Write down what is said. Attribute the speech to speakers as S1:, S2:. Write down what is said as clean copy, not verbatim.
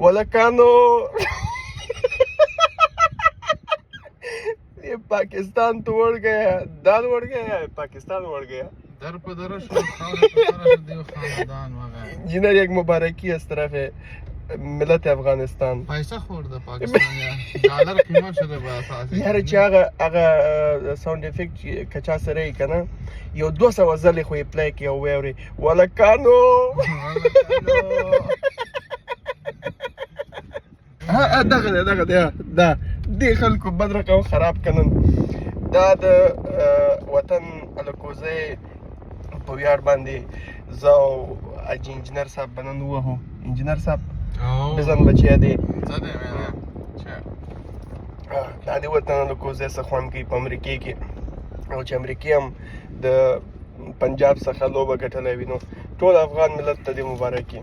S1: ولکانو ये पाकिस्तान तो उड़ गया दाल उड़ गया पाकिस्तान उड़ गया
S2: در په در شو خاور په سره دیو خاندان وغه
S1: इंजीनियर एक मुबारकी इस तरफ है ملت افغانستان
S2: پیسې خور د پاکستان یا ډالر قیمت شته په اساس
S1: یاره چې هغه ساوند افیکټ کچا سره یې کنه یو 200 ځلې خو یې پلی کې او ویوري ولکانو دغه دا دې خلکو بد رقم خراب کنن دا د وطن الکوزه په ویاړ باندې زه او اجي انجینر صاحب بنن وو انجینر صاحب بزن بچیا دی
S2: زده مې
S1: دا د وطن الکوزه څخه خوان کوي په امریکا کې او چې امریکا هم د پنجاب څخه لوبه ګټلې وینو ټول افغان ملت ته دې مبارکي